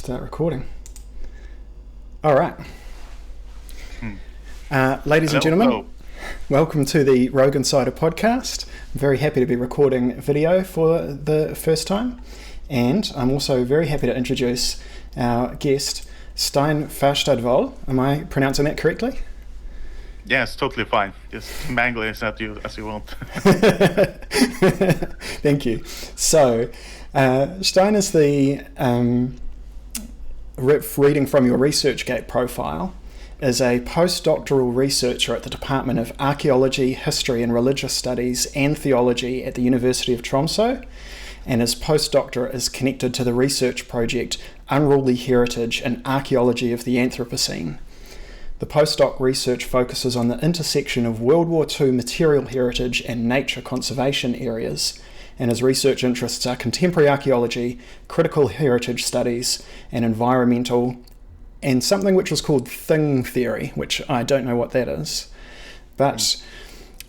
Start recording. All right. Ladies and gentlemen, welcome to the Rogue Insider podcast. I'm very happy to be recording video for the first time. And I'm also very happy to introduce our guest, Stein Farstadvoll. Am I pronouncing that correctly? Yes, totally fine. Just mangle it as you want. Thank you. So, Stein is the, reading from your ResearchGate profile, is a postdoctoral researcher at the Department of Archaeology, History and Religious Studies and Theology at the University of Tromsø, and his postdoctorate is connected to the research project Unruly Heritage and Archaeology of the Anthropocene. The postdoc research focuses on the intersection of World War II material heritage and nature conservation areas, and his research interests are contemporary archaeology, critical heritage studies, and environmental, and something which was called thing theory, which I don't know what that is. But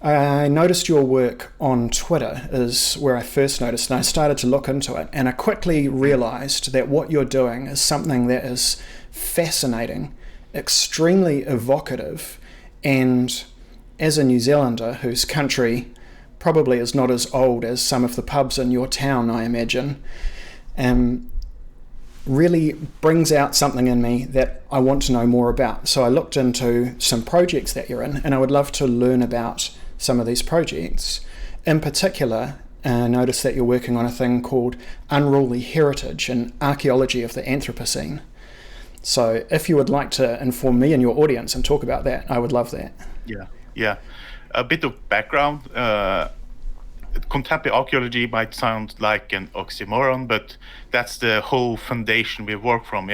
I noticed your work on Twitter is where I first noticed, and I started to look into it, and I quickly realized that what you're doing is something that is fascinating, extremely evocative, and as a New Zealander whose country probably is not as old as some of the pubs in your town, I imagine, really brings out something in me that I want to know more about. So I looked into some projects that you're in, and I would love to learn about some of these projects. In particular, I noticed that you're working on a thing called Unruly Heritage and Archaeology of the Anthropocene. So if you would like to inform me and your audience and talk about that, I would love that. Yeah. A bit of background. Contemporary archaeology might sound like an oxymoron, but that's the whole foundation we work from.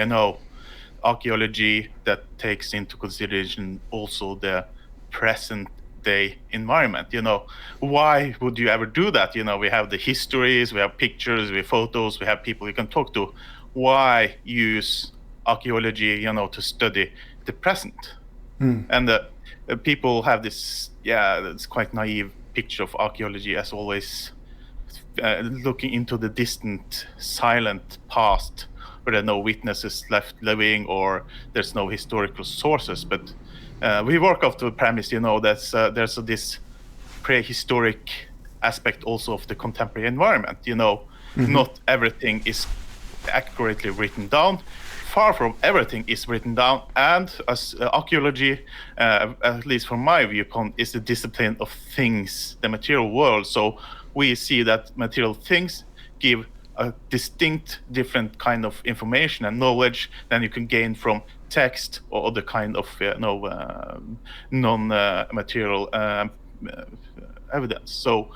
Archaeology that takes into consideration also the present day environment. Why would you ever do that? We have the histories, we have pictures, we have photos, we have people you can talk to. Why use archaeology, to study the present? And people have this, it's quite naive picture of archaeology as always looking into the distant, silent past where there are no witnesses left living or there's no historical sources. But we work off the premise, there's this prehistoric aspect also of the contemporary environment. Not everything is accurately written down. Far from everything is written down, and as archaeology, at least from my viewpoint, is the discipline of things, the material world. So we see that material things give a distinct, different kind of information and knowledge than you can gain from text or other kind of non-material evidence. So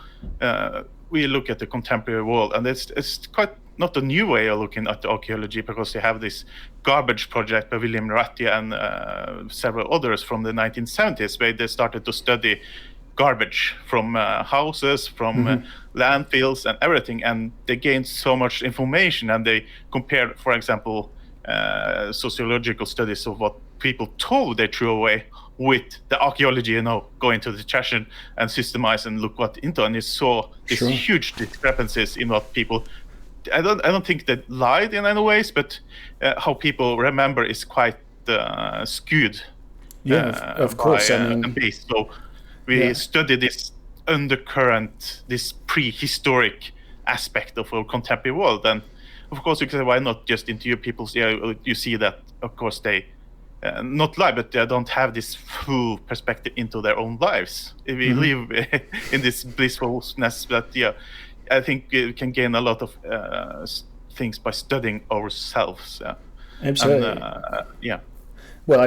we look at the contemporary world, and it's quite not a new way of looking at the archaeology, because they have this garbage project by William Ratti and several others from the 1970s, where they started to study garbage from houses, from landfills and everything, and they gained so much information, and they compared, for example, sociological studies of what people told they threw away with the archaeology, going to the trash and systemize and look what into, and you saw these huge discrepancies in what people. I don't think they lied in any ways, but how people remember is quite skewed. Of course. Based. So we study this undercurrent, this prehistoric aspect of our contemporary world, and of course you can say, why not just interview people? You see that, of course, they not lie, but they don't have this full perspective into their own lives. If we live in this blissfulness that I think we can gain a lot of things by studying ourselves. Absolutely. And, Well,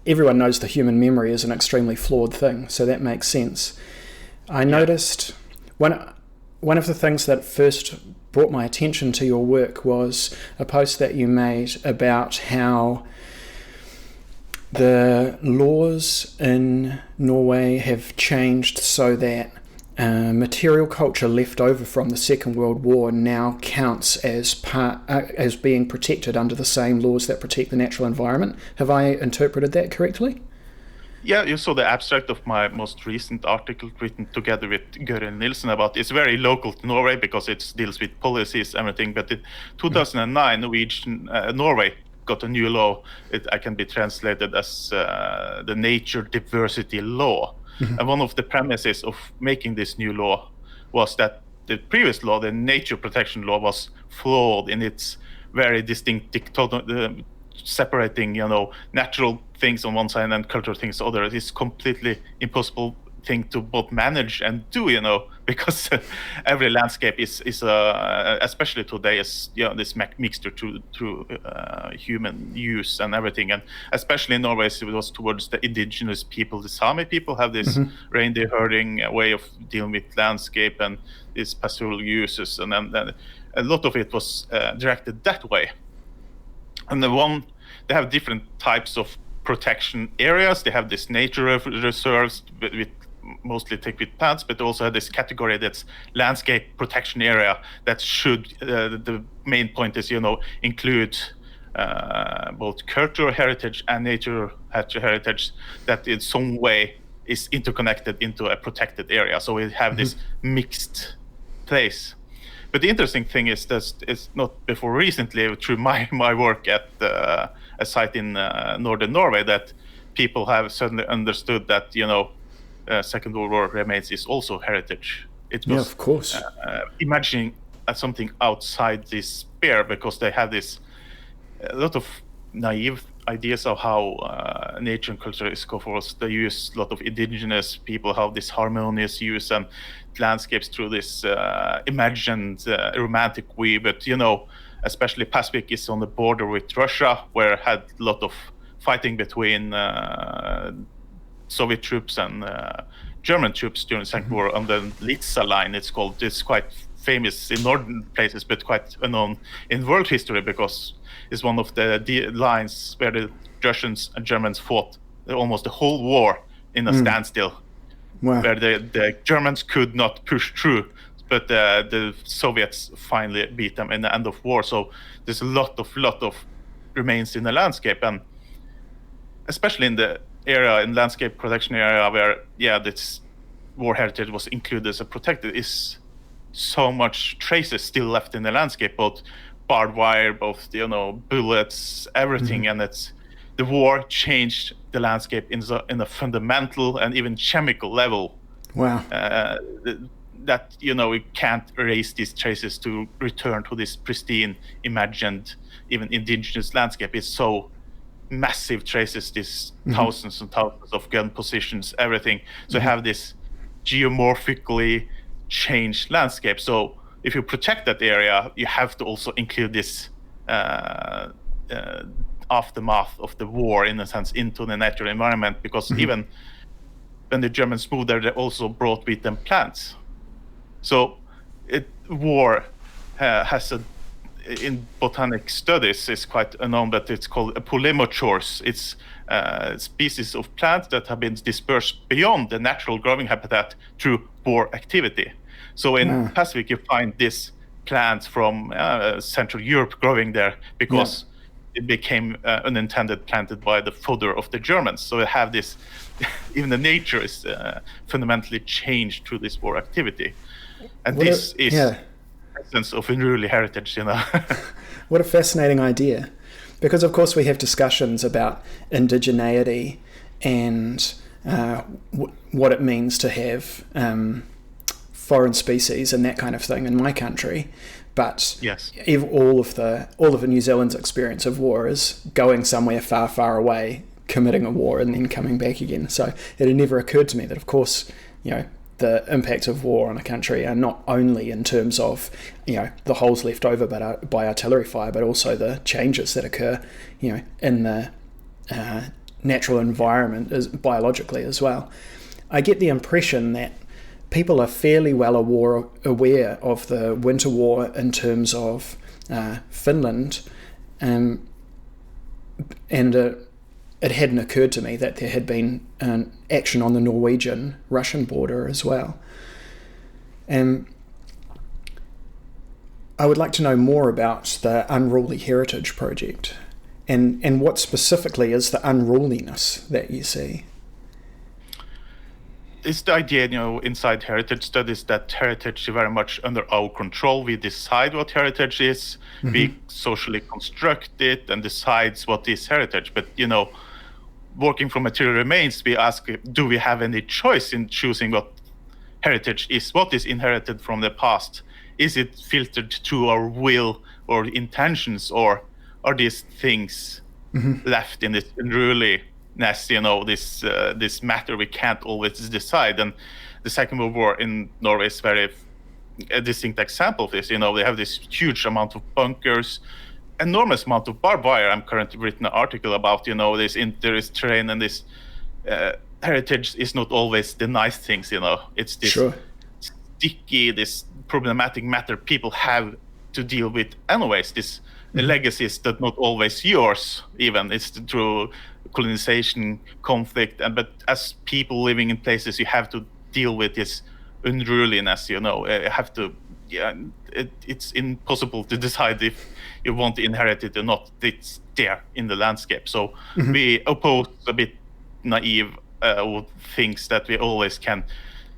everyone knows the human memory is an extremely flawed thing, so that makes sense. I noticed one of the things that first brought my attention to your work was a post that you made about how the laws in Norway have changed so that material culture left over from the Second World War now counts as being protected under the same laws that protect the natural environment. Have I interpreted that correctly? Yeah, you saw the abstract of my most recent article written together with Gøril Nilsen about it's very local to Norway because it deals with policies, everything. But in 2009, Norway got a new law. It can be translated as the nature diversity law. And one of the premises of making this new law was that the previous law, the nature protection law, was flawed in its very distinct separating, natural things on one side and cultural things on the other. It's completely impossible thing to both manage and do, because every landscape is especially today is this mixture through human use and everything, and especially in Norway it was towards the indigenous people. The Sami people have this reindeer herding way of dealing with landscape and these pastoral uses, and then a lot of it was directed that way. And they have different types of protection areas. They have this nature reserves with mostly take with plants, but also have this category that's landscape protection area that should, the main point is, include both cultural heritage and nature heritage that in some way is interconnected into a protected area. So we have this mixed place. But the interesting thing is that it's not before recently, through my work at a site in northern Norway, that people have suddenly understood that, Second World War remains is also heritage. It was, of course, imagining something outside this sphere, because they have a lot of naive ideas of how nature and culture is forth. They use a lot of indigenous people, how this harmonious use and landscapes through this imagined romantic way. But especially Pacific is on the border with Russia, where had a lot of fighting between Soviet troops and German troops during the Second War on the Litsa line. It's quite famous in northern places, but quite unknown in world history, because it's one of the lines where the Russians and Germans fought almost the whole war in a standstill. Wow. Where the Germans could not push through, but the Soviets finally beat them in the end of war. So there's a lot of remains in the landscape, and especially in the area, in landscape protection area, where this war heritage was included as a protected, is so much traces still left in the landscape, both barbed wire, both bullets, everything, and the war changed the landscape in a fundamental and even chemical level. Wow. That we can't erase these traces to return to this pristine, imagined, even indigenous landscape. It's so massive traces, these thousands and thousands of gun positions, everything. So you have this geomorphically changed landscape. So if you protect that area, you have to also include this aftermath of the war, in a sense, into the natural environment, because even when the Germans moved there, they also brought with them plants. So war has in botanic studies is quite unknown, but it's called a polymochores. It's species of plants that have been dispersed beyond the natural growing habitat through war activity. So in Pacific, you find this plant from Central Europe growing there because it became unintended planted by the fodder of the Germans. So you have this, even the nature is fundamentally changed through this war activity. And this is the essence of Unruly heritage, What a fascinating idea. Because, of course, we have discussions about indigeneity and what it means to have foreign species and that kind of thing in my country. But all of New Zealand's experience of war is going somewhere far, far away, committing a war, and then coming back again. So it had never occurred to me that, of course, the impacts of war on a country are not only in terms of, the holes left over by artillery fire, but also the changes that occur, in the natural environment biologically as well. I get the impression that people are fairly well aware of the Winter War in terms of Finland, and it hadn't occurred to me that there had been an action on the Norwegian-Russian border as well. And I would like to know more about the Unruly Heritage Project and what specifically is the unruliness that you see. it's the idea, inside heritage studies that heritage is very much under our control. We decide what heritage is, we socially construct it and decides what is heritage. But, working from material remains, we ask, do we have any choice in choosing what heritage is? What is inherited from the past? Is it filtered through our will or intentions, or are these things left in this unruliness, this matter we can't always decide? And the Second World War in Norway is a distinct example of this. They have this huge amount of bunkers, enormous amount of barbed wire. I'm currently written an article about, this interest terrain, and this heritage is not always the nice things, It's this sticky, this problematic matter people have to deal with anyways. This legacies that not always yours, even. It's through colonization, conflict, but as people living in places, you have to deal with this unruliness, You have to, it's impossible to decide if you want to inherit it or not. It's there in the landscape. So we oppose a bit naive things that we always can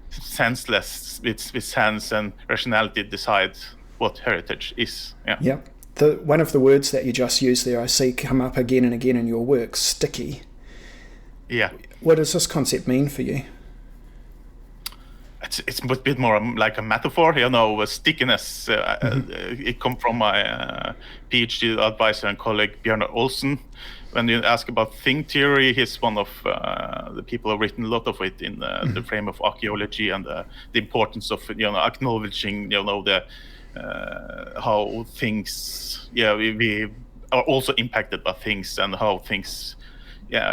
senseless with sense and rationality decide what heritage is. Yeah. One of the words that you just used there, I see come up again and again in your work, sticky. Yeah. What does this concept mean for you? It's a bit more like a metaphor, stickiness. It comes from my PhD advisor and colleague Bjørnar Olsen. When you ask about thing theory, he's one of the people who have written a lot of it in the frame of archaeology, and the importance of acknowledging the how things we are also impacted by things, and how things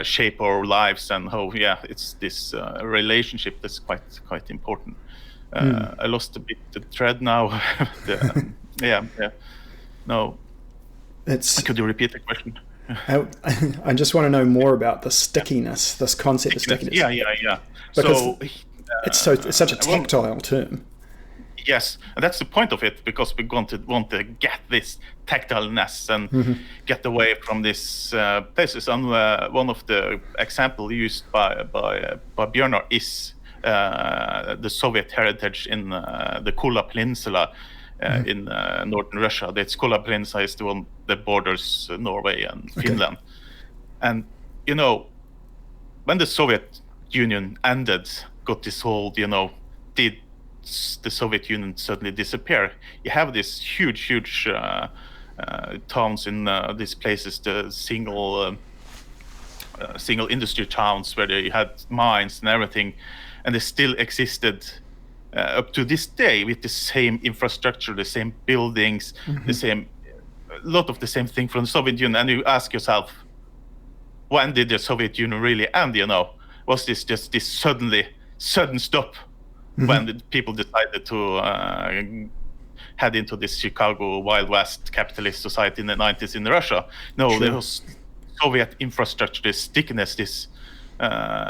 shape our lives, and how it's this relationship that's quite important. I lost a bit the thread now. No, could you repeat the question? I just want to know more about the stickiness, this concept of stickiness. Yeah. Because it's such a tactile term. Yes, and that's the point of it, because we want to get this tactileness and get away from these places. And one of the examples used by Bjørnar is the Soviet heritage in the Kola Peninsula in northern Russia. The Kola Peninsula is the one that borders Norway and Finland. And when the Soviet Union ended, got dissolved, did the Soviet Union suddenly disappear? You have these huge towns in these places, the single industry towns where they had mines and everything, and they still existed up to this day with the same infrastructure, the same buildings, a lot of the same thing from the Soviet Union. And you ask yourself, when did the Soviet Union really end? Was this just this sudden stop when the people decided to head into this Chicago Wild West capitalist society in the 90s in Russia? No, there was Soviet infrastructure, this stickiness, this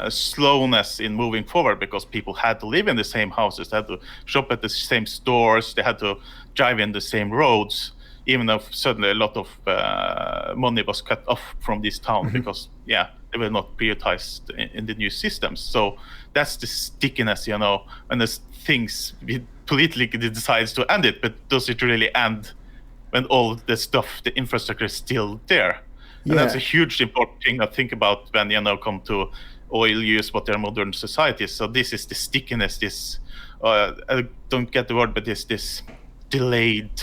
slowness in moving forward, because people had to live in the same houses, they had to shop at the same stores, they had to drive in the same roads, even though suddenly a lot of money was cut off from this town because they were not prioritized in the new systems. So that's the stickiness, when there's things politically decides to end it, but does it really end when all the stuff, the infrastructure is still there? And that's a huge important thing I think about when come to oil use, what their modern society is. So this is the stickiness, this I don't get the word, but this delayed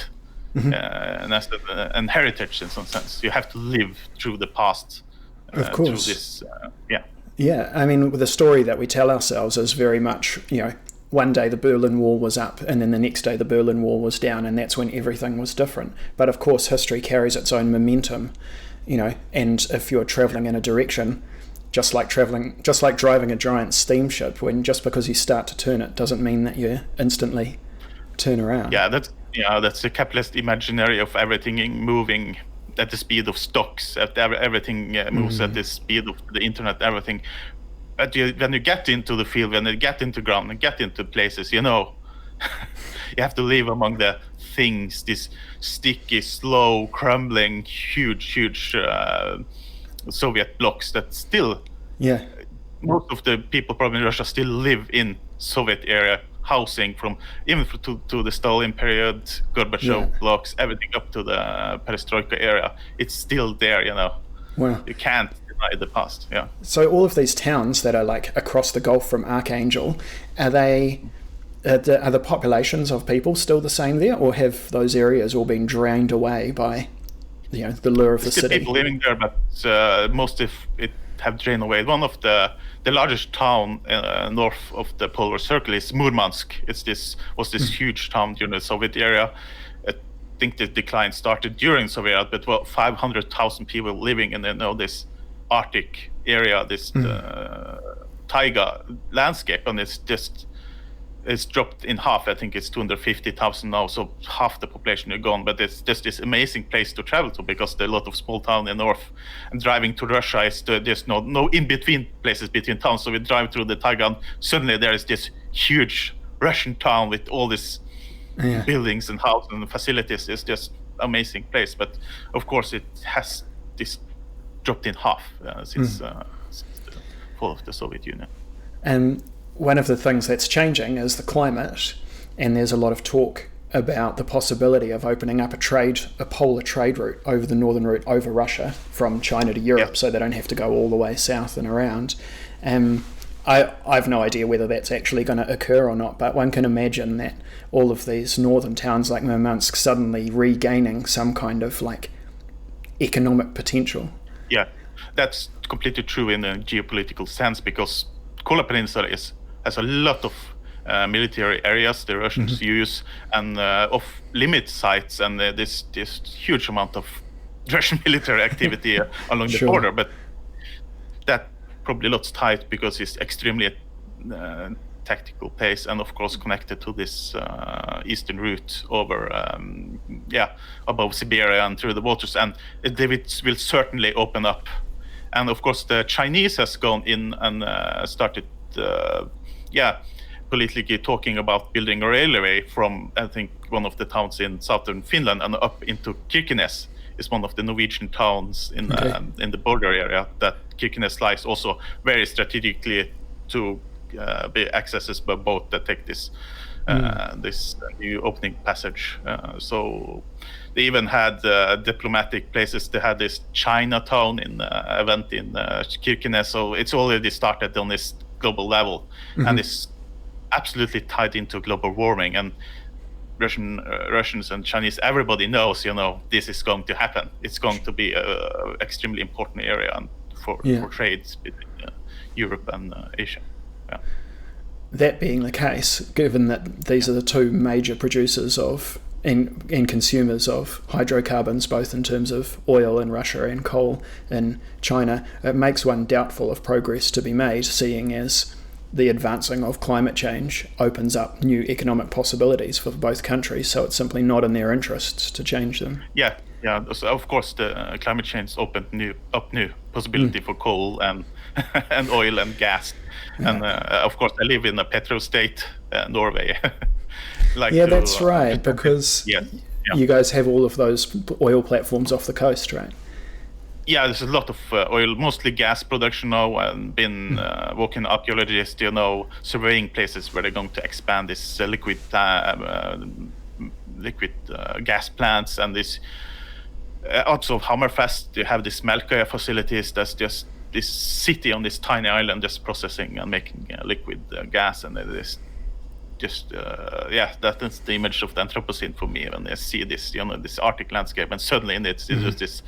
and heritage in some sense. You have to live through the past. Of course. Through this, Yeah, I mean, the story that we tell ourselves is very much, one day the Berlin Wall was up, and then the next day the Berlin Wall was down, and that's when everything was different. But of course, history carries its own momentum, and if you're traveling in a direction, just like driving a giant steamship, when just because you start to turn it doesn't mean that you instantly turn around. That's the capitalist imaginary of everything moving at the speed of stocks. Everything moves at the speed of the internet. Everything. But when you get into the field, when you get into ground and get into places, you have to live among the things. This sticky, slow, crumbling, huge Soviet blocks that still most of the people probably in Russia still live in Soviet era housing from even to the Stalin period, Gorbachev blocks, everything up to the Perestroika era. It's still there, Wow. You can't deny the past. Yeah. So all of these towns that are like across the Gulf from Archangel, are the populations of people still the same there, or have those areas all been drained away by, the lure of the Still city? people living there, but most of it have drained away. One of the largest town north of the polar circle is Murmansk. Was this huge town during the Soviet era. I think the decline started during Soviet, but 500,000 people living in this Arctic area, this taiga landscape, and it's dropped in half. I think it's 250,000 now, so half the population are gone. But it's just this amazing place to travel to because there are a lot of small towns in the north. And driving to Russia is there's no in between places between towns. So we drive through the taiga, and suddenly there is this huge Russian town with all these buildings and houses and facilities. It's just amazing place. But of course, it has this dropped in half since the fall of the Soviet Union. And one of the things that's changing is the climate, and there's a lot of talk about the possibility of opening up a polar trade route over the northern route over Russia from China to Europe, so they don't have to go all the way south and around. I've no idea whether that's actually going to occur or not, but one can imagine that all of these northern towns like Murmansk suddenly regaining some kind of like economic potential. Yeah, that's completely true in a geopolitical sense because Kola Peninsula has a lot of military areas the Russians use and off limit sites, and this huge amount of Russian military activity along the border. But that probably looks tight because it's extremely tactical place, and of course connected to this eastern route over above Siberia and through the waters, and it will certainly open up. And of course the Chinese has gone in and started politically talking about building a railway from, I think, one of the towns in southern Finland and up into Kirkenes. Is one of the Norwegian towns in the border area. That Kirkenes lies also very strategically to be accesses by boat that take this new opening passage. So they even had diplomatic places. They had this Chinatown event in Kirkenes. So it's already started on this global level, and it's absolutely tied into global warming. And Russians and Chinese, everybody knows, this is going to happen. It's going to be an extremely important area for trades between Europe and Asia. Yeah. That being the case, given that these are the two major producers of and consumers of hydrocarbons, both in terms of oil in Russia and coal in China, it makes one doubtful of progress to be made, seeing as the advancing of climate change opens up new economic possibilities for both countries, so it's simply not in their interests to change them. Yeah. So of course, the climate change opened new possibility for coal and and oil and gas, and of course, I live in a petro state, Norway. That's right, because you guys have all of those oil platforms off the coast, right? Yeah, there's a lot of oil, mostly gas production now, and been working archaeologists, surveying places where they're going to expand this liquid gas plants, and this outside of Hammerfest, you have this Melkøya facilities. That's just this city on this tiny island, just processing and making liquid gas, and it is just that is the image of the Anthropocene for me when I see this, this Arctic landscape, and suddenly it's just this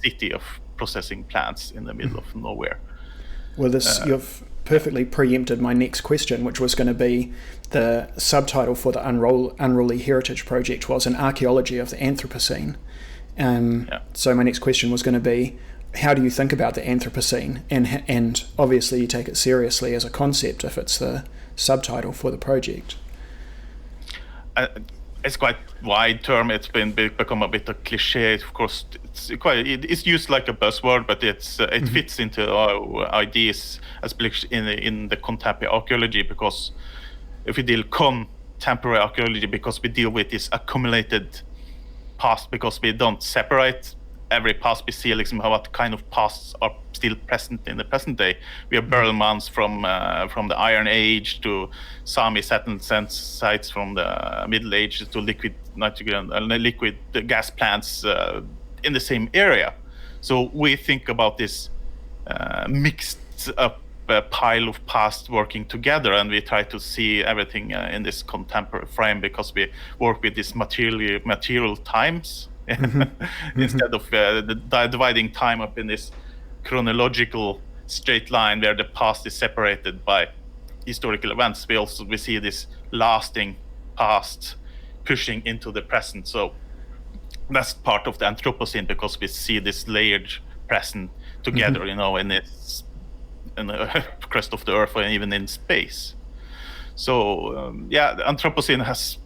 city of processing plants in the middle of nowhere. Well, you've perfectly preempted my next question, which was going to be the subtitle for the Unruly Heritage Project was an archaeology of the Anthropocene. So my next question was going to be, how do you think about the Anthropocene? And obviously you take it seriously as a concept if it's the subtitle for the project. It's quite wide term. It's become a bit of cliche. Of course, it's used like a buzzword, but it fits into our ideas, especially in the contemporary archaeology, because if we deal contemporary archaeology, because we deal with this accumulated past, because we don't separate every past we see, like, what kind of pasts are still present in the present day. We have burial mounds from the Iron Age to Sami settlement sites from the Middle Ages to liquid nitrogen and liquid gas plants in the same area. So we think about this mixed up pile of past working together, and we try to see everything in this contemporary frame, because we work with these material times instead of dividing time up in this chronological straight line where the past is separated by historical events. We see this lasting past pushing into the present. So that's part of the Anthropocene, because we see this layered present together, in the crust of the earth, or even in space. So the Anthropocene has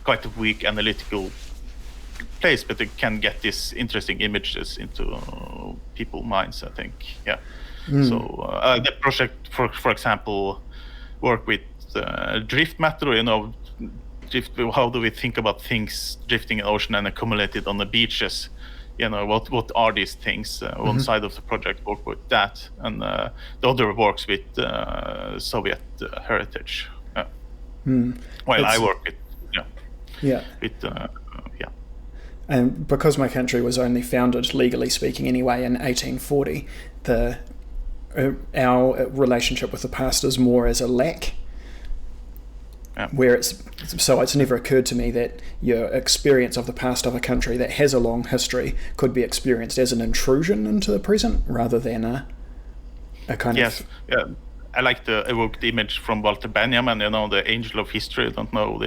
quite a weak analytical place, but it can get these interesting images into people's minds, I think. So the project, for example, work with drift matter, how do we think about things drifting in the ocean and accumulated on the beaches? What are these things? One side of the project work with that, and the other works with Soviet heritage. While I work with And because my country was only founded, legally speaking anyway, in 1840, our relationship with the past is more as a lack. Where it's never occurred to me that your experience of the past of a country that has a long history could be experienced as an intrusion into the present, rather than a kind of... I like the evoked image from Walter Benjamin, the angel of history. I don't know,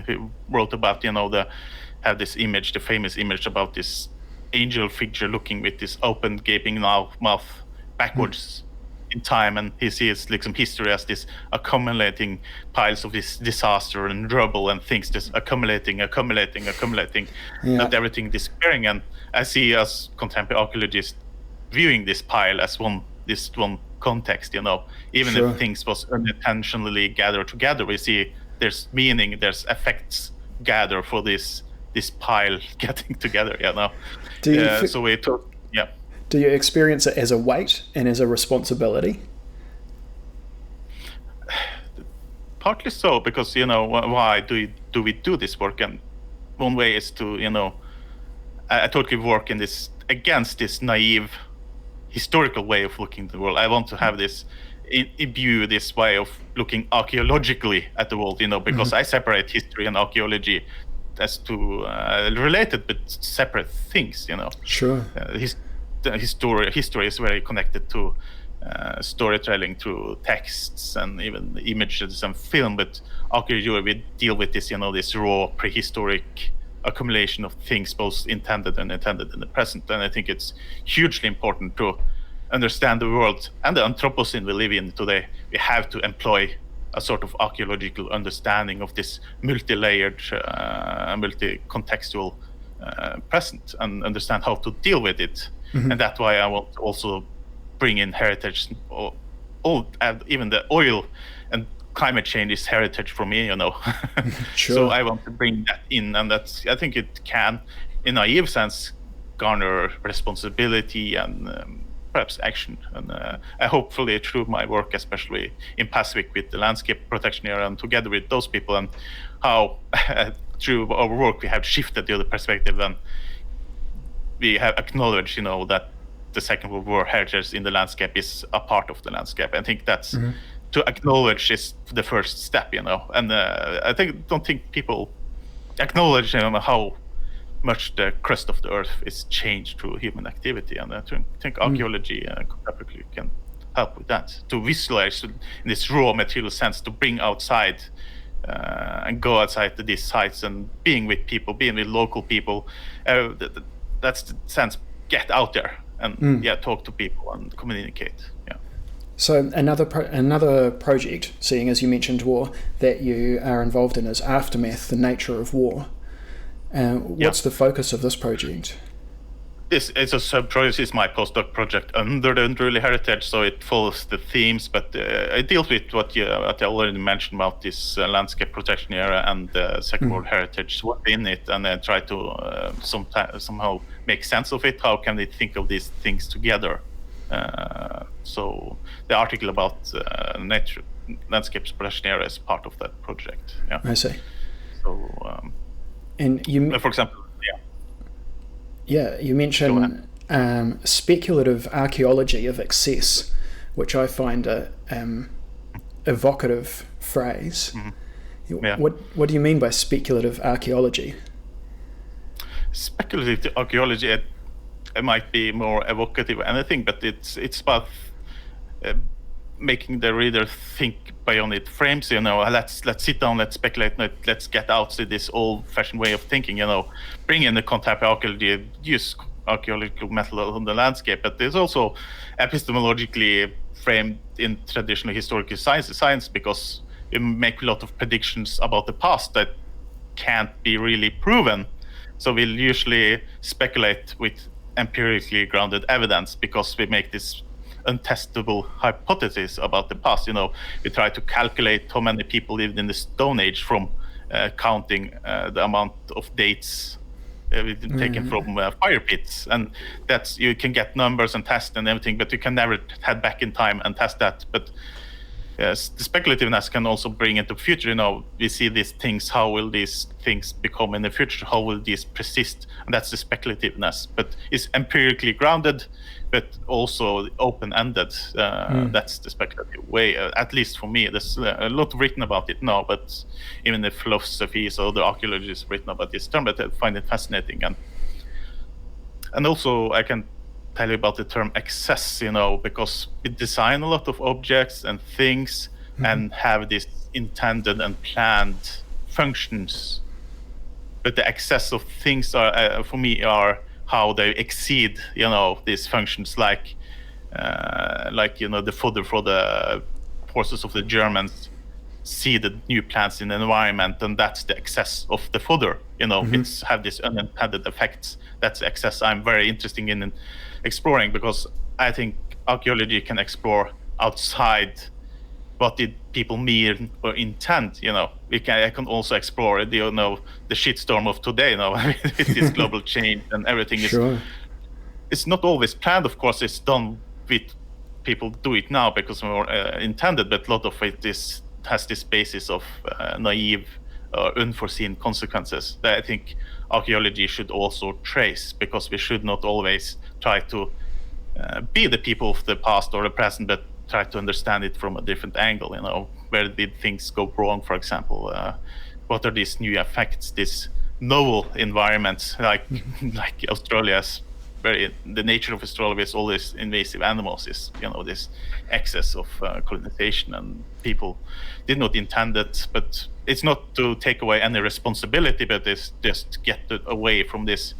he wrote about, have this image, the famous image about this angel figure looking with this open, gaping mouth backwards in time, and he sees like some history as this accumulating piles of this disaster and rubble and things just accumulating, not everything disappearing. And I see us contemporary archaeologists viewing this pile as one context, even if things was unintentionally gathered together, we see there's meaning, there's effects gather for this pile getting together, Do you experience it as a weight and as a responsibility? Partly so, because why do we do this work? And one way is to I totally work in this against this naive historical way of looking at the world. I want to have this imbue this way of looking archaeologically at the world, because I separate history and archaeology as two related but separate things. Sure. History is very connected to storytelling through texts and even images and film, but archaeology, we deal with this, this raw prehistoric accumulation of things, both intended and intended in the present. And I think it's hugely important to understand the world and the Anthropocene we live in today. We have to employ a sort of archaeological understanding of this multi-layered, multi-contextual present, and understand how to deal with it. And that's why I want to also bring in heritage, even the oil and climate change is heritage for me, Sure. So I want to bring that in, and I think it can, in a naive sense, garner responsibility and perhaps action. And I hopefully through my work, especially in Pacific with the landscape protection area, and together with those people, and how through our work we have shifted the other perspective, and we have acknowledged, that the Second World War heritage in the landscape is a part of the landscape. I think that's to acknowledge is the first step, and I don't think people acknowledge how much the crust of the earth is changed through human activity, and I think archaeology contemporarily can help with that, to visualize in this raw material sense, to bring outside and go outside to these sites and being with people, being with local people. That's the sense, get out there and talk to people and communicate. So another project, seeing as you mentioned war, that you are involved in is Aftermath, the Nature of War. What's the focus of this project? This is a sub-project. It's my postdoc project under the Unruly heritage, so it follows the themes, but it deals with what I already mentioned about this landscape protection era and Second World heritage within it, and then try to somehow make sense of it. How can they think of these things together? So the article about nature landscape protection era is part of that project. Yeah, I see. So, and you, for example. Yeah, you mentioned speculative archaeology of excess, which I find a evocative phrase. Mm-hmm. Yeah. What do you mean by speculative archaeology? Speculative archaeology, it might be more evocative or anything, but it's about making the reader think beyond its frames. Let's sit down, let's speculate, let's get out to this old-fashioned way of thinking. Bring in the contemporary archaeology, use archaeological method on the landscape, but there's also epistemologically framed in traditional historical science, because we make a lot of predictions about the past that can't be really proven. So we'll usually speculate with empirically grounded evidence, because we make this untestable hypothesis about the past. We try to calculate how many people lived in the Stone Age from counting the amount of dates taken from fire pits, and that's, you can get numbers and test and everything, but you can never head back in time and test that. But yes, the speculativeness can also bring into the future. We see these things, how will these things become in the future? How will these persist? And that's the speculativeness, but it's empirically grounded, but also open-ended. That's the speculative way, at least for me. There's a lot written about it now, but even the philosophy, so the archaeology is written about this term, but I find it fascinating. And also I can tell you about the term excess, because we design a lot of objects and things and have these intended and planned functions. But the excess of things are, for me, are how they exceed, these functions, like the fodder for the horses of the Germans seeded new plants in the environment, and that's the excess of the fodder. It's have these unintended effects. That's the excess I'm very interested in exploring, because I think archaeology can explore outside what did people mean or intend. I can also explore the shitstorm of today, with this global change and everything. Sure. It's not always planned, of course. It's done with people do it now because more intended, but a lot of it has this basis of naive or unforeseen consequences that I think archaeology should also trace, because we should not always try to be the people of the past or the present, but try to understand it from a different angle. Where did things go wrong, for example? What are these new effects, these novel environments, like Australia's the nature of Australia is all these invasive animals, is this excess of colonization, and people did not intend it. But it's not to take away any responsibility, but it's just get away from this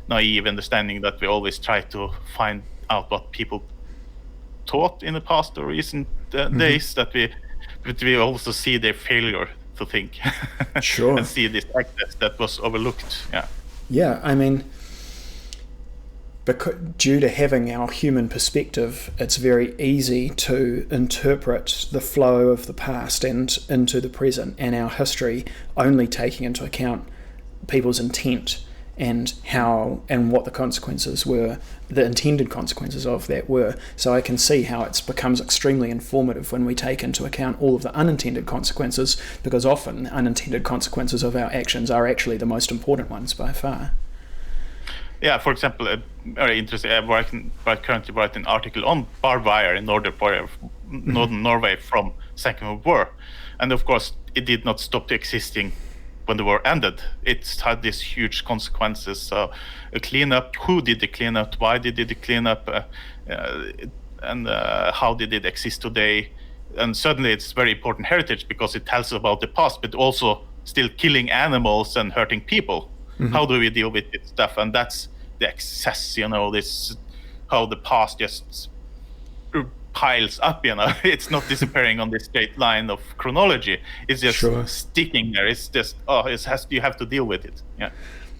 naive understanding that we always try to find out what people taught in the past or recent days, but we also see their failure to think. Sure. And see this excess that was overlooked. Yeah, I mean, because due to having our human perspective, it's very easy to interpret the flow of the past and into the present and our history only taking into account people's intent and how and what the consequences were, the intended consequences of that were. So I can see how it becomes extremely informative when we take into account all of the unintended consequences, because often the unintended consequences of our actions are actually the most important ones by far. Yeah, for example, very interesting. I'm currently writing an article on barbed wire in northern Norway from Second World War, and of course, it did not stop existing when the war ended. It had these huge consequences. So, a cleanup. Who did the cleanup? Why did the cleanup? And how did it exist today? And certainly, it's very important heritage because it tells about the past, but also still killing animals and hurting people. How do we deal with this stuff? And that's the excess, this how the past just piles up, It's not disappearing on this straight line of chronology. It's just sticking there. It's just, you have to deal with it. Yeah.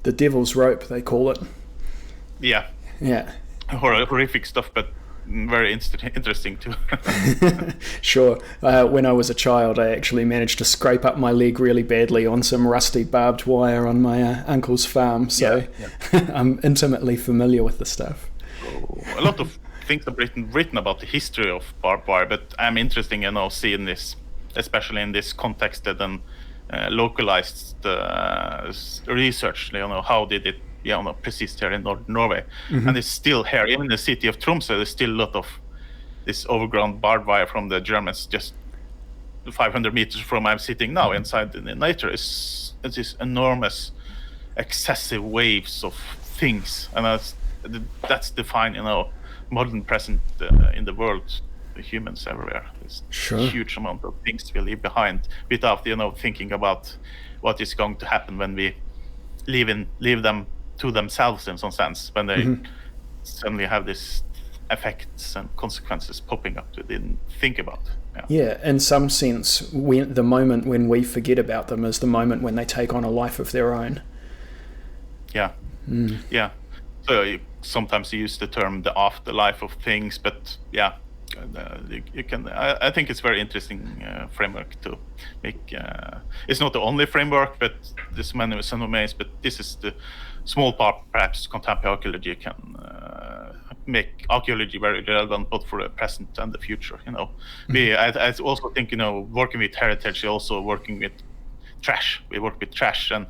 The devil's rope, they call it. Yeah. Yeah. Horrific stuff, but very interesting too. Sure. When I was a child, I actually managed to scrape up my leg really badly on some rusty barbed wire on my uncle's farm, so I'm intimately familiar with the stuff. A lot of things have written about the history of barbed wire, but I'm interested, seeing this, especially in this context that then localized research. How did it persist here in Northern Norway? And it's still here, even in the city of Tromsø. There's still a lot of this overground barbed wire from the Germans, just 500 meters from I'm sitting now inside in nature. It's this enormous, excessive waves of things, and that's defined, modern present in the world. The humans everywhere. There's a huge amount of things we leave behind without, thinking about what is going to happen when we leave them to themselves in some sense, when they suddenly have these effects and consequences popping up we didn't think about. Yeah, in some sense, the moment when we forget about them is the moment when they take on a life of their own. Yeah. Yeah. So sometimes you use the term the afterlife of things, but you can. I think it's very interesting framework to make. It's not the only framework, but there's many ways. But this is the small part, perhaps contemporary archaeology can make archaeology very relevant, both for the present and the future. I also think working with heritage, also working with trash. We work with trash, and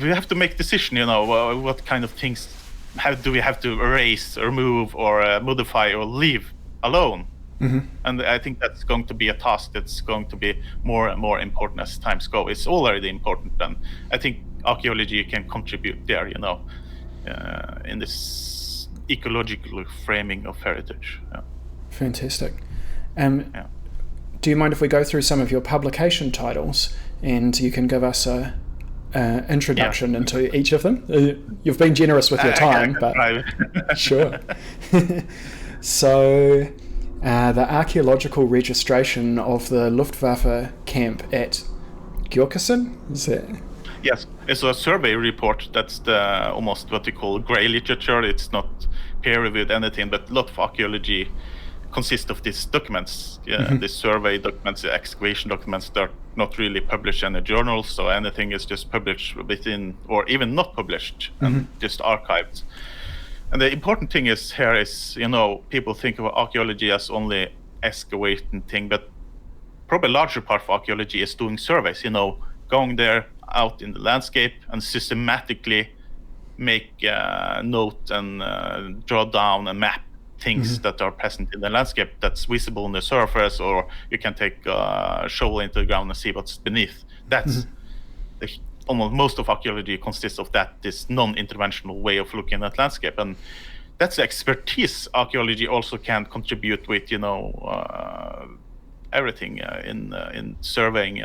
we have to make decision. What kind of things. How do we have to erase or remove or modify or leave alone? And I think that's going to be a task that's going to be more and more important as times go. It's already important, and I think archaeology can contribute there, in this ecological framing of heritage. Fantastic. Do you mind if we go through some of your publication titles, and you can give us a introduction into each of them? You've been generous with your time, but sure. So, the archaeological registration of the Luftwaffe camp at Gjøkesen, is that? Yes, it's a survey report. That's the almost what we call grey literature. It's not peer-reviewed anything, but a lot of archaeology consists of these documents. These survey documents, the excavation documents. They're not really published in a journal, so anything is just published within, or even not published, and just archived. And the important thing is here is, people think of archaeology as only excavating thing, but probably a larger part of archaeology is doing surveys, going there out in the landscape and systematically make note and draw down and map things that are present in the landscape that's visible on the surface, or you can take a shovel into the ground and see what's beneath. That's almost most of archaeology consists of that, this non-interventional way of looking at landscape, and that's the expertise archaeology also can contribute with, everything in surveying,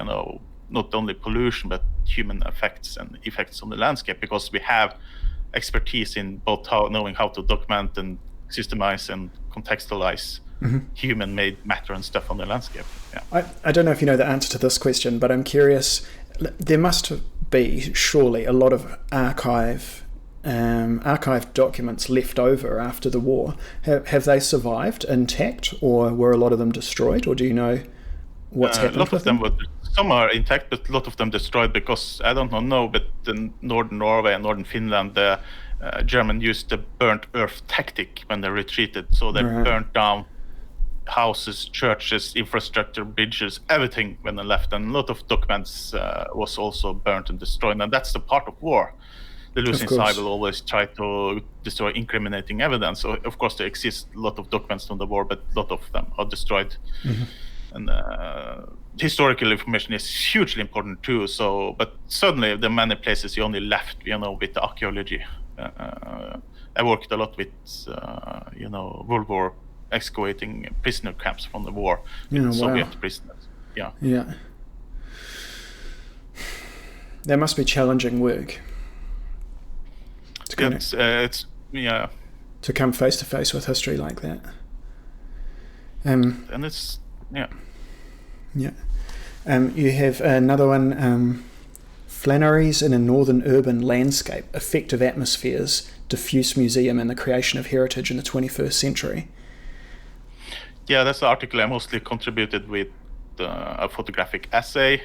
not only pollution but human effects and effects on the landscape, because we have expertise in both knowing how to document and systemize and contextualize human-made matter and stuff on the landscape. I don't know if you know the answer to this question, but I'm curious. There must be surely a lot of archived documents left over after the war. Have they survived intact, or were a lot of them destroyed, or do you know what's happened? A lot with of them some are intact, but a lot of them destroyed, because I don't know, but in northern Norway and northern Finland, the German used the burnt earth tactic when they retreated. So they burnt down houses, churches, infrastructure, bridges, everything when they left. And a lot of documents was also burnt and destroyed. And that's the part of war. The losing side will always try to destroy incriminating evidence. So, of course, there exist a lot of documents from the war, but a lot of them are destroyed. And historical information is hugely important too. So, but suddenly, there are many places you only left, with archaeology. I worked a lot with, World War excavating prisoner camps from the war, Soviet prisoners. Yeah. That must be challenging work. To come face to face with history like that. And it's you have another one. Flannery's in a northern urban landscape, effective atmospheres, diffuse museum and the creation of heritage in the 21st century. Yeah, that's the article I mostly contributed with a photographic essay.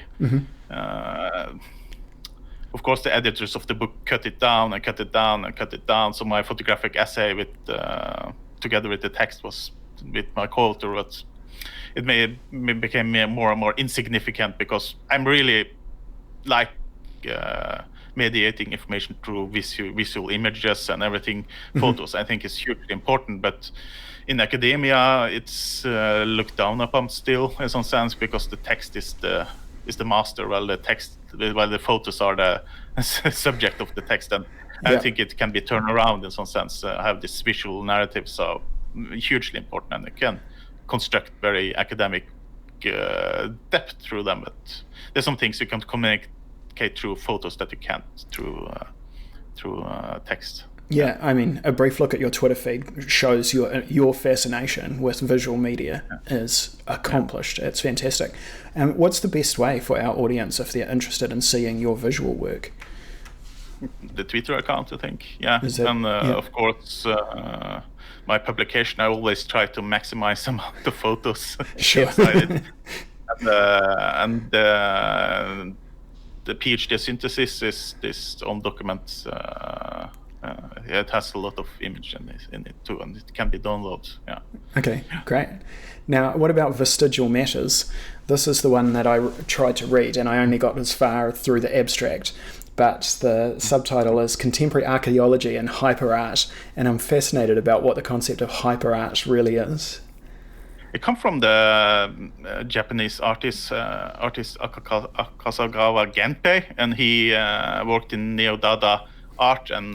Of course, the editors of the book cut it down and cut it down and cut it down. So my photographic essay together with the text was with my co-author, but it became more and more insignificant because I'm really like mediating information through visual images and everything. Photos, I think, is hugely important, but in academia, it's looked down upon still in some sense because the text is the master, while the photos are the subject of the text. And I think it can be turned around in some sense. Have this visual narrative, so hugely important, and it can construct very academic depth through them. But there's some things you can communicate through photos that you can't through text. Yeah, I mean, a brief look at your Twitter feed shows your fascination with visual media is accomplished. It's fantastic. And what's the best way for our audience if they're interested in seeing your visual work? The Twitter account, I think. Yeah, of course, my publication, I always try to maximize the amount of photos. Sure. and the PhD synthesis is this on documents. It has a lot of image in it too, and it can be downloaded. Yeah. Okay, great. Now, what about Vestigial Matters? This is the one that I tried to read, and I only got as far through the abstract. But the subtitle is Contemporary Archaeology and Hyperart, and I'm fascinated about what the concept of hyperart really is. It comes from the Japanese artist Akasagawa Genpei, and he worked in Neo-Dada art and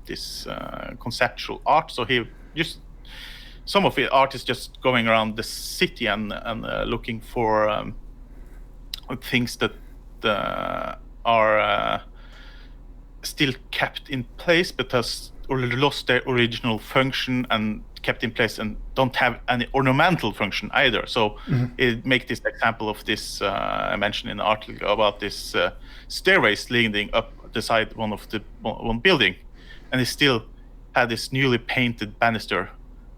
this conceptual art. So he just some of the art is just going around the city and looking for things that are still kept in place but has lost their original function and kept in place and don't have any ornamental function either. So it makes this example of this I mentioned in the article about this stairways leading up the side one building, and it still had this newly painted banister,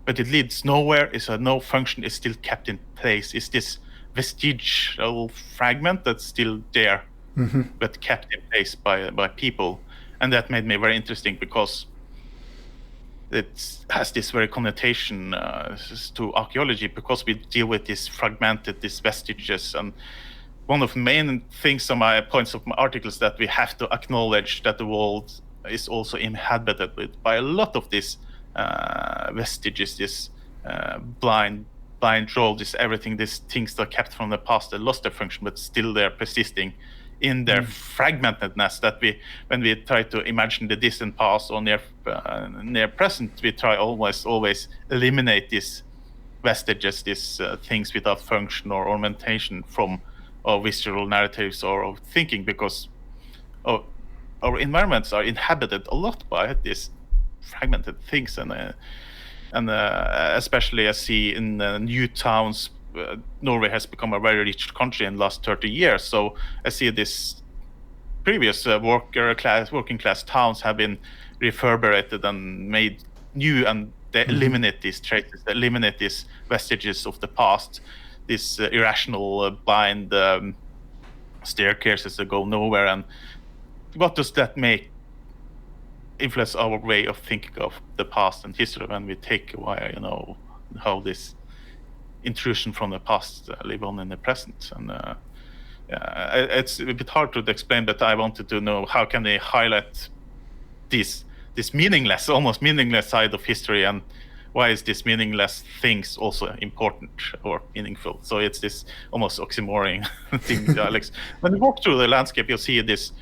but it leads nowhere. It's no function. It's still kept in place. It's this vestigial fragment that's still there, but kept in place by people, and that made me very interesting because it has this very connotation to archaeology because we deal with these fragmented, these vestiges. And one of the main things on my points of my articles that we have to acknowledge that the world is also inhabited by a lot of these vestiges, this blind role, this everything, these things that are kept from the past, that lost their function, but still they're persisting in their fragmentedness. That when we try to imagine the distant past or near present, we try always eliminate these vestiges, these things without function or ornamentation from our visceral narratives or of thinking, because our environments are inhabited a lot by these fragmented things, and especially I see in new towns. Norway has become a very rich country in the last 30 years. So I see this previous working class towns have been reverberated and made new, and they eliminate these traces, they eliminate these vestiges of the past, these irrational, blind staircases that go nowhere. And what does that make influence our way of thinking of the past and history when we take away, how this intrusion from the past live on in the present? And it's a bit hard to explain, but I wanted to know how can they highlight this meaningless, almost meaningless side of history, and why is this meaningless things also important or meaningful? So it's this almost oxymoron thing, Alex. When you walk through the landscape, you'll see these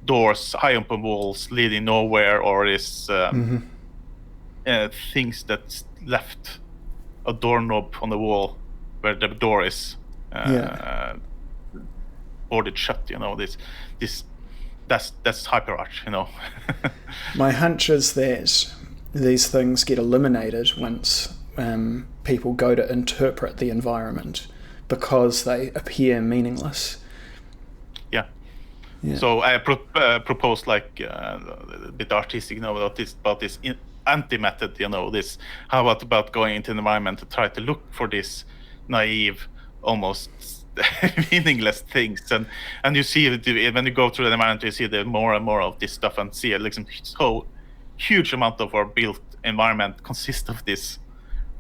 doors high up on walls leading nowhere, or this things that's left a doorknob on the wall where the door is boarded shut. That's hyperart. My hunch is that these things get eliminated once people go to interpret the environment because they appear meaningless. Yeah, Yeah. So I proposed like a bit artistic, about this anti-method. This how about going into the environment to try to look for this naive, almost meaningless things, and you see when you go through the environment, you see the more and more of this stuff, and see like so huge amount of our built environment consists of these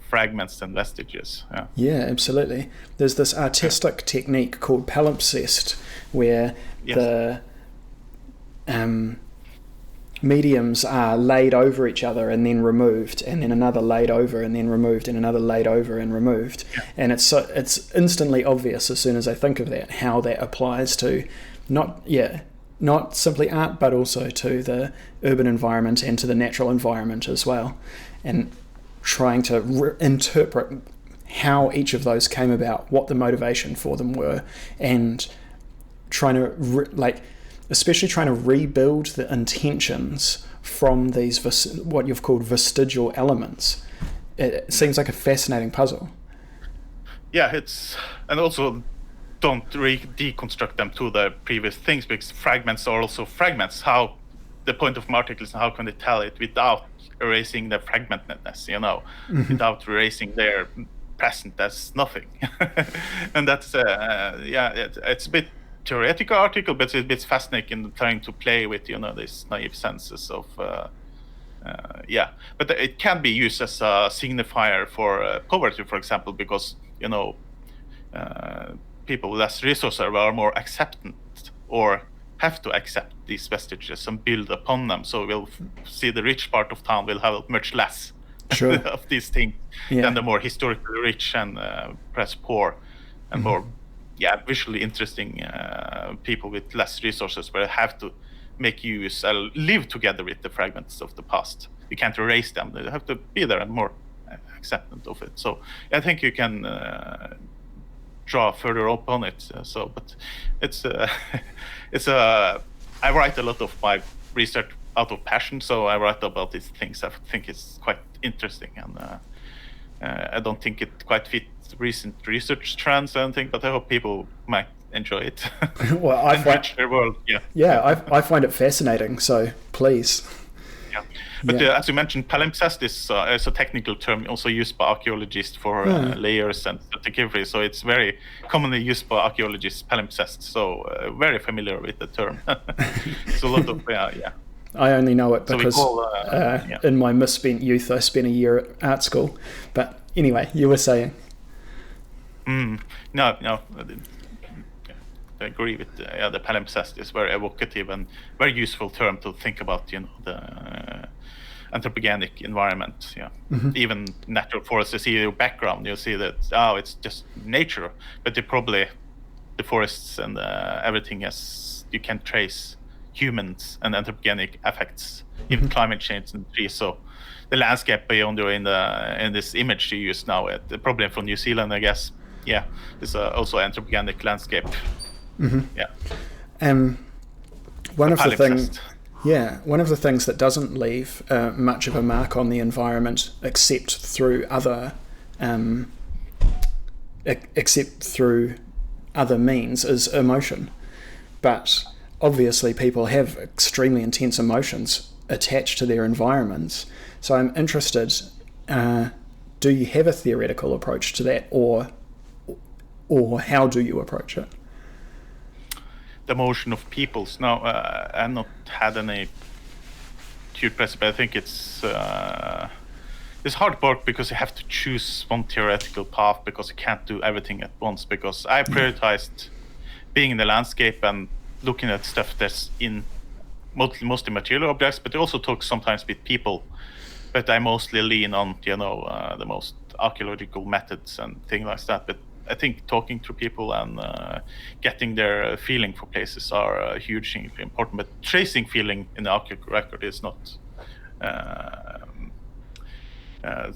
fragments and vestiges. Yeah, absolutely. There's this artistic technique called palimpsest, where the mediums are laid over each other and then removed, and then another laid over and then removed, and another laid over and removed. And it's instantly obvious as soon as I think of that how that applies to not simply art, but also to the urban environment and to the natural environment as well, and trying to interpret how each of those came about, what the motivation for them were, and trying to especially trying to rebuild the intentions from these what you've called vestigial elements. It seems like a fascinating puzzle. Yeah, and also don't deconstruct them to the previous things, because fragments are also fragments. How the point of articles, how can they tell it without erasing the fragmentedness, without erasing their present as nothing? And that's it's a bit theoretical article, but it's fascinating trying to play with these naive senses of but it can be used as a signifier for poverty, for example, because people with less resources are more acceptant, or have to accept these vestiges and build upon them. So we'll see the rich part of town will have much less of these things than the more historically rich and perhaps poor and more visually interesting people with less resources, where they have to make use, live together with the fragments of the past. You can't erase them; they have to be there and more acceptant of it. So I think you can draw further up on it. But it's I write a lot of my research out of passion. So I write about these things. I think it's quite interesting, and I don't think it quite fits recent research trends or anything, but I hope people might enjoy it. Well, I find their world. I find it fascinating. So please. But as you mentioned, palimpsest is a technical term also used by archaeologists for layers and stratigraphy. So it's very commonly used by archaeologists, palimpsest. So very familiar with the term. So a lot of I only know it because in my misspent youth I spent a year at art school. But anyway, you were saying. No, I agree with the palimpsest is very evocative and very useful term to think about the anthropogenic environment. Even natural forests, you see your background, you see that it's just nature, but the forests and everything you can trace humans and anthropogenic effects, even climate change and trees. So the landscape beyond you in this image you use now, probably from New Zealand, I guess. It's also anthropogenic landscape. One of the things that doesn't leave much of a mark on the environment, except through other means, is emotion. But obviously, people have extremely intense emotions attached to their environments. So I'm interested. Do you have a theoretical approach to that, or how do you approach it? The emotion of peoples. No, I've not had any huge press, but I think it's hard work, because you have to choose one theoretical path, because you can't do everything at once. Because I prioritized being in the landscape and looking at stuff that's in mostly material objects, but I also talk sometimes with people. But I mostly lean on the most archaeological methods and things like that. But I think talking to people and getting their feeling for places are hugely important. But tracing feeling in the archaeological record is not a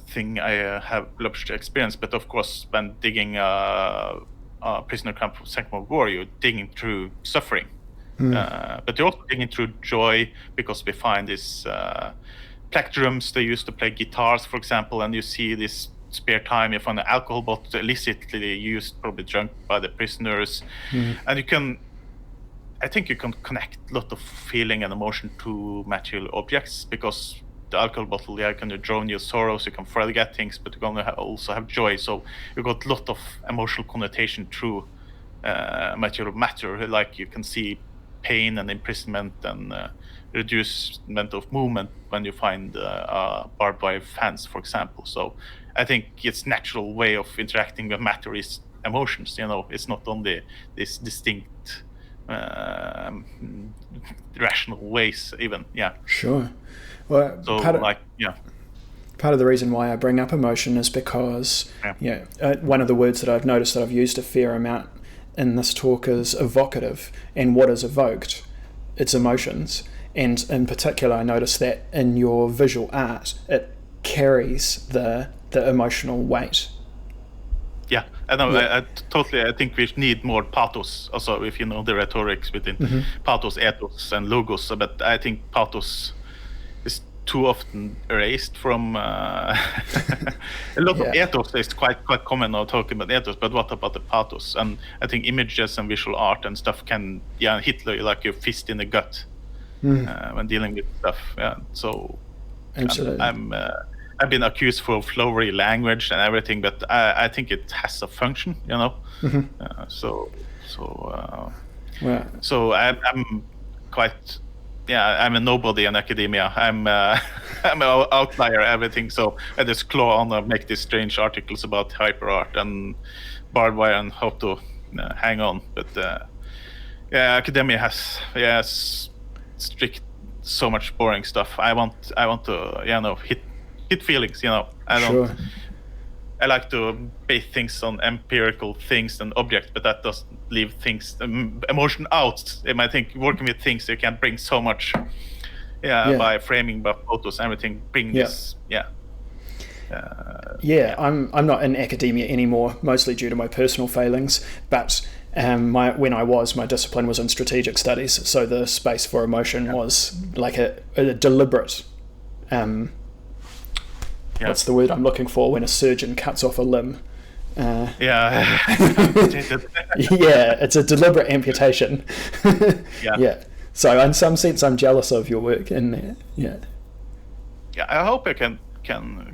thing I have much experience. But of course, when digging a prisoner camp from Second World War, you're digging through suffering. But you're also digging through joy, because we find these plectrums they used to play guitars, for example, and you see this spare time, you find an alcohol bottle illicitly used, probably drunk by the prisoners, and you can I think you can connect a lot of feeling and emotion to material objects, because the alcohol bottle, yeah, can drown your sorrows, you can forget things, but you can also have joy. So you got a lot of emotional connotation through material matter. Like you can see pain and imprisonment and reducement of movement when you find barbed wire fence, for example. So I think it's natural way of interacting with matter is emotions. It's not only this distinct rational ways even. Yeah. Sure. Well, So part of the reason why I bring up emotion is because one of the words that I've noticed that I've used a fair amount in this talk is evocative, and what is evoked? It's emotions. And in particular, I noticed that in your visual art, it carries the emotional weight. Yeah, I know. I totally. I think we need more pathos. Also, if you know the rhetorics within pathos, ethos, and logos. But I think pathos is too often erased from a lot of ethos. Is quite common now talking about ethos. But what about the pathos? And I think images and visual art and stuff can hit like your fist in the gut when dealing with stuff. Yeah. So absolutely. I've been accused for flowery language and everything, but I think it has a function, So I'm quite, I'm a nobody in academia. I'm I'm an outlier, everything. So I just claw on and make these strange articles about hyper art and barbed wire and hope to hang on. But academia has strict so much boring stuff. I want to hit feelings. I don't. Sure. I like to base things on empirical things and objects, but that doesn't leave things emotion out. I think working with things you can bring so much. By framing, by photos, everything. Bring this. I'm not in academia anymore, mostly due to my personal failings. But my discipline was in strategic studies, so the space for emotion was like a deliberate. What's the word I'm looking for when a surgeon cuts off a limb? It's a deliberate amputation. So in some sense, I'm jealous of your work in there. I hope I can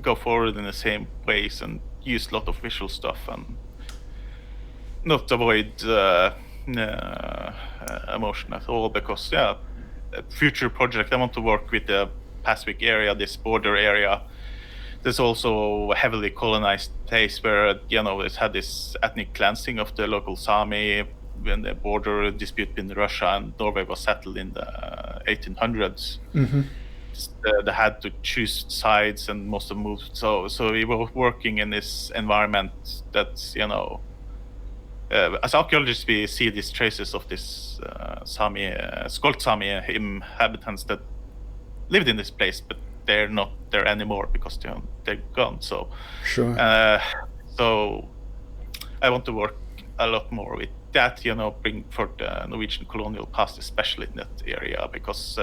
go forward in the same ways and use a lot of visual stuff and not avoid emotion at all, because a future project I want to work with the Pacific area, this border area. There's also a heavily colonized place where it's had this ethnic cleansing of the local Sami when the border dispute between Russia and Norway was settled in the 1800s. They had to choose sides, and most of them moved. So we were working in this environment that's as archaeologists we see these traces of this Sami, Skolt Sami inhabitants that lived in this place, but they're not there anymore because they're gone. So sure. So I want to work a lot more with that, bring for the Norwegian colonial past, especially in that area, because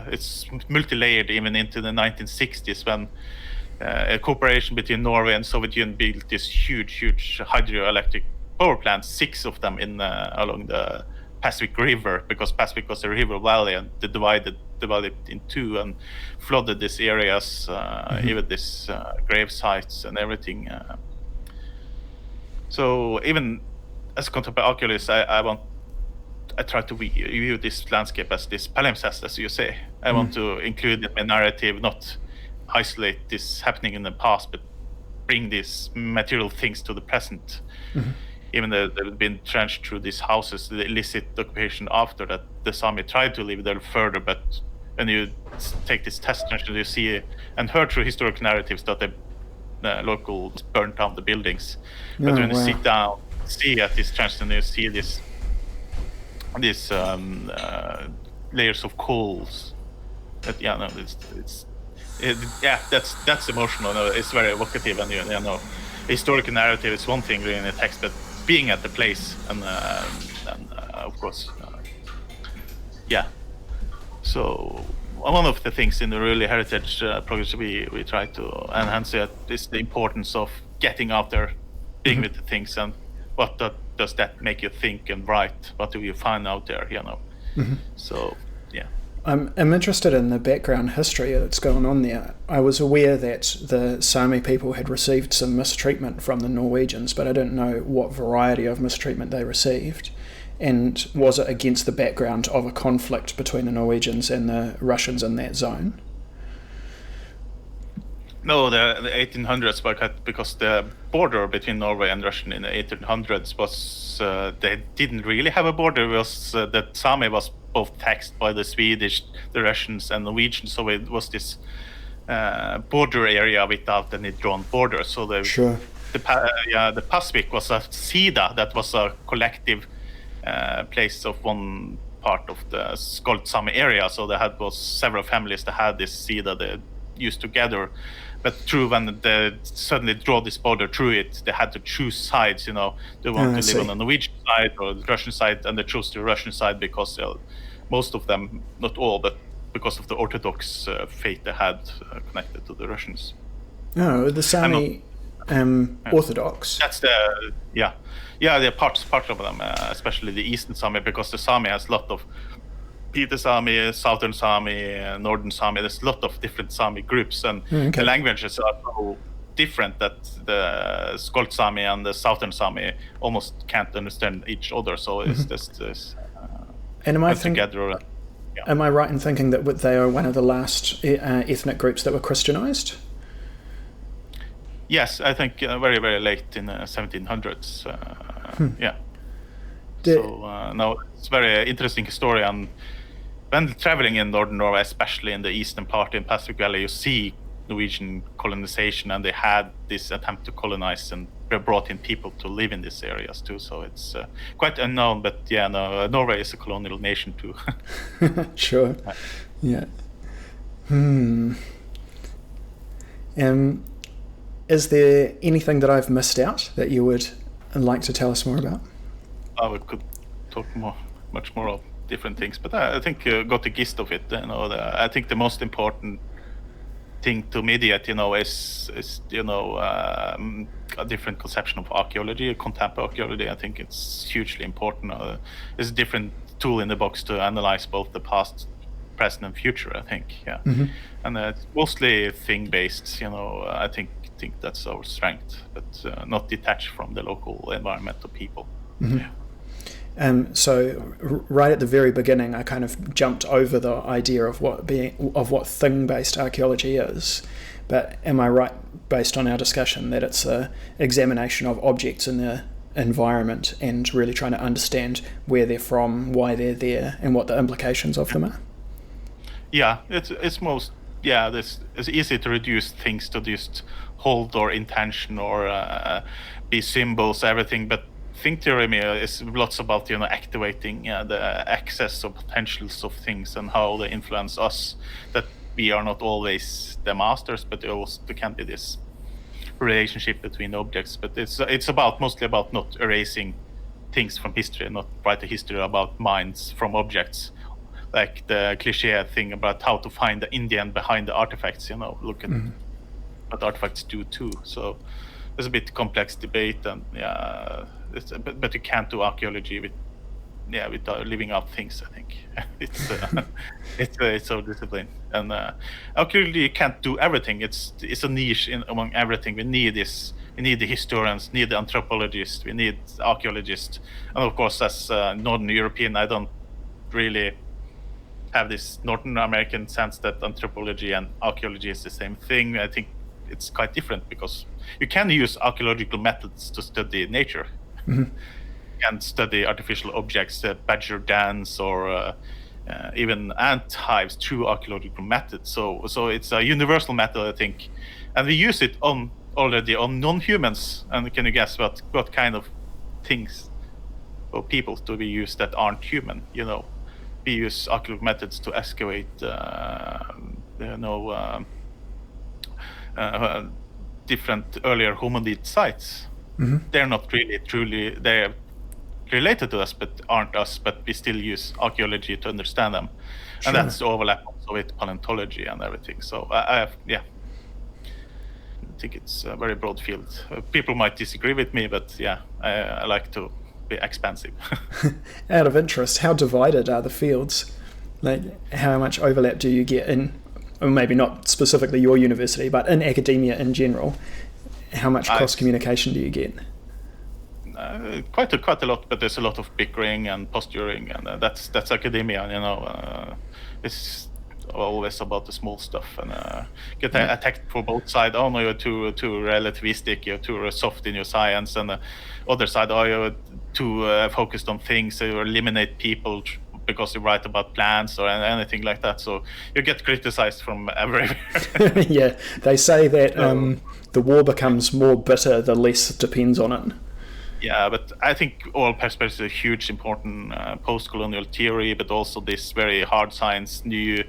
it's multi-layered even into the 1960s when a cooperation between Norway and Soviet Union built this huge hydroelectric power plants, 6 of them in along the Pacific River, because Pacific was a river valley, and they divided in 2 and flooded these areas, even these grave sites and everything. So even as a contemporary archaeologist, I try to view this landscape as this palimpsest, as you say. I want to include in my narrative, not isolate this happening in the past, but bring these material things to the present. Even though they've been trenched through these houses, the illicit occupation after that, the Sami tried to live there further, but when you take this test trench, you see and heard through historical narratives that the locals burned down the buildings. But when you sit down, see at this trench, and you see these layers of coals, that that's emotional. It's very evocative, and historical narrative is one thing in the text, but being at the place and of course, So one of the things in the Unruly heritage project we try to enhance is the importance of getting out there, being with the things, and what does that make you think and write? What do you find out there? So yeah. I'm interested in the background history that's going on there. I was aware that the Sami people had received some mistreatment from the Norwegians, but I didn't know what variety of mistreatment they received. And was it against the background of a conflict between the Norwegians and the Russians in that zone? No, the 1800s, because the border between Norway and Russia in the 1800s was they didn't really have a border. It was that Sami was both taxed by the Swedish, the Russians, and Norwegians. So it was this border area without any drawn border. So the Pacific was a sida that was a collective place of one part of the called Sami area. So they had was several families that had this sida they used together. But through when they suddenly draw this border through it, they had to choose sides. They want to live on the Norwegian side or the Russian side, and they chose the Russian side because most of them, not all, but because of the Orthodox faith they had connected to the Russians. Oh, the Sami Orthodox. That's they're parts of them, especially the Eastern Sami, because the Sami has a lot of Peter Sami, Southern Sami, Northern Sami. There's a lot of different Sami groups, and the languages are so different that the Skolt Sami and the Southern Sami almost can't understand each other. So it's just this. And am I right in thinking that they are one of the last ethnic groups that were Christianized? Yes, I think very, very late in the 1700s. Yeah. No, it's a very interesting story. And when traveling in northern Norway, especially in the eastern part in Pacific Valley, you see Norwegian colonization, and they had this attempt to colonize and they brought in people to live in these areas too. So it's quite unknown, but Norway is a colonial nation too. Sure. Yeah. Is there anything that I've missed out that you would like to tell us more about? We could talk much more of different things, but I think you got the gist of it. I think the most important thing to mediate, is a different conception of archaeology, contemporary archaeology. I think it's hugely important. It's a different tool in the box to analyze both the past, present, and future. I think, and it's mostly thing-based. I think that's our strength, but not detached from the local environment or people. So right at the very beginning, I kind of jumped over the idea of what thing-based archaeology is. But am I right, based on our discussion, that it's an examination of objects in the environment and really trying to understand where they're from, why they're there, and what the implications of them are? Yeah, it's easy to reduce things to just hold or intention or be symbols, everything, but thing theory is lots about activating the access or potentials of things and how they influence us, that we are not always the masters, but there can be this relationship between objects. But it's mostly about not erasing things from history, not write a history about minds from objects, like the cliche thing about how to find the Indian behind the artifacts. Look at what artifacts do too. So there's a bit complex debate, and but you can't do archaeology with living out things. I think it's so disciplined, and archaeology you can't do everything. It's a niche among everything. We need this. We need the historians, need the anthropologists, we need archaeologists, and of course, as Northern European, I don't really have this Northern American sense that anthropology and archaeology is the same thing. I think it's quite different because you can use archaeological methods to study nature. You can study artificial objects, badger dance, or even ant hives through archaeological methods. So it's a universal method, I think, and we use it already on non-humans. And can you guess what kind of things or people do we use that aren't human? We use archaeological methods to excavate, different earlier hominid sites. They're not really truly they're related to us, but aren't us. But we still use archaeology to understand them, and that's the overlap also with paleontology and everything. So I think it's a very broad field. People might disagree with me, but I like to be expensive. Out of interest, how divided are the fields? Like, how much overlap do you get in, or maybe not specifically your university, but in academia in general? How much cross-communication do you get? Quite a lot, but there's a lot of bickering and posturing, and that's academia, you know. It's always about the small stuff, and get attacked for both sides. Oh no, you're too relativistic, you're too soft in your science, and the other side, oh, you're too focused on things, so you eliminate people because you write about plants or anything like that. So you get criticized from everywhere. Yeah, they say that the war becomes more bitter the less it depends on it. Yeah, but I think all perspectives are huge, important post-colonial theory, but also this very hard science, new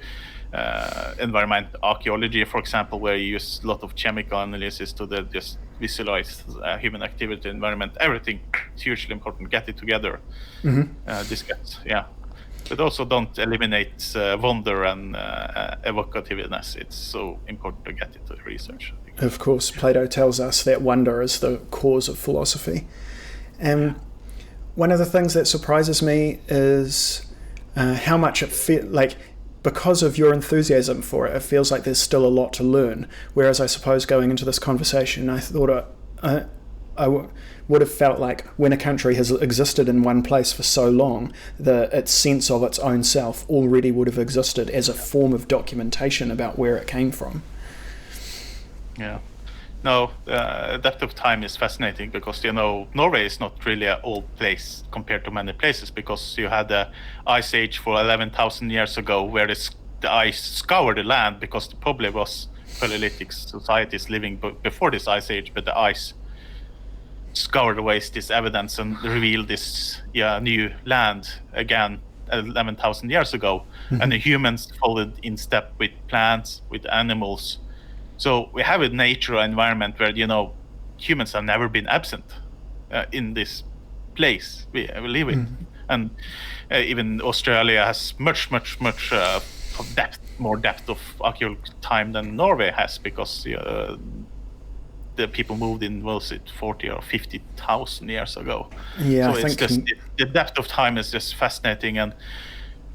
environment archaeology, for example, where you use a lot of chemical analysis to just visualize human activity, environment, everything. It's hugely important. Get it together. Discuss, yeah. But also don't eliminate wonder and evocativeness. It's so important to get into research, I think. Of course, Plato tells us that wonder is the cause of philosophy. And one of the things that surprises me is how much it feels like, because of your enthusiasm for it, it feels like there's still a lot to learn. Whereas I suppose going into this conversation, I thought I would have felt like when a country has existed in one place for so long, its sense of its own self already would have existed as a form of documentation about where it came from. Yeah. No, depth of time is fascinating because, you know, Norway is not really an old place compared to many places, because you had the ice age for 11,000 years ago where the ice scoured the land, because there probably was Paleolithic societies living before this ice age, but the ice scoured away this evidence and revealed this new land again 11,000 years ago. And the humans followed in step with plants, with animals. So we have a natural environment where, you know, humans have never been absent in this place we live in. And even Australia has much more depth of archaeological time than Norway has, because the people moved in, was it 40 or 50,000 years ago? Yeah, so I it's think just the depth of time is just fascinating, and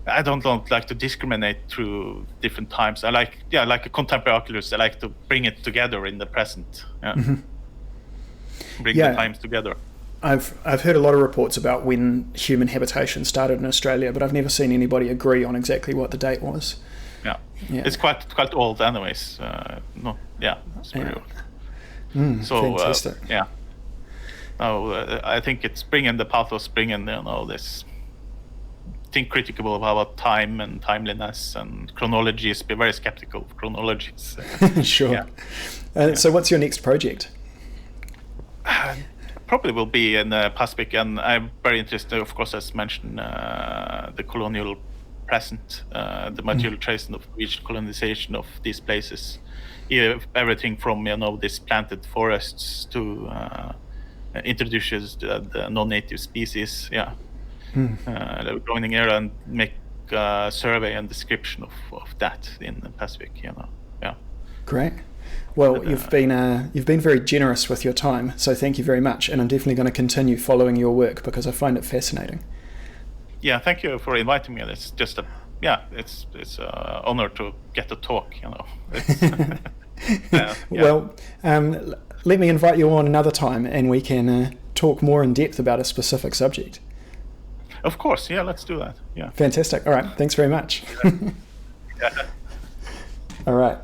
I don't like to discriminate through different times. I like a contemporary archaeologist, I like to bring it together in the present. Bring the times together. I've heard a lot of reports about when human habitation started in Australia, but I've never seen anybody agree on exactly what the date was. Yeah. It's quite old, anyways. It's very old. So fantastic. I think it's bringing the pathos, bringing this. Think critical about time and timeliness and chronologies. Be very skeptical of chronologies. Sure. So what's your next project? Probably will be in the Pacific, and I'm very interested, of course, as mentioned, the colonial present, the material trace of Norwegian colonization of these places. Everything from these planted forests to introduces the non-native species. Joining area and make a survey and description of that in the Pacific. Great. Well, you've been very generous with your time, so thank you very much, and I'm definitely going to continue following your work because I find it fascinating. Yeah, thank you for inviting me. It's just it's an honor to get to talk. Well, let me invite you on another time, and we can talk more in depth about a specific subject. Of course, let's do that. Yeah. Fantastic. All right, thanks very much. All right.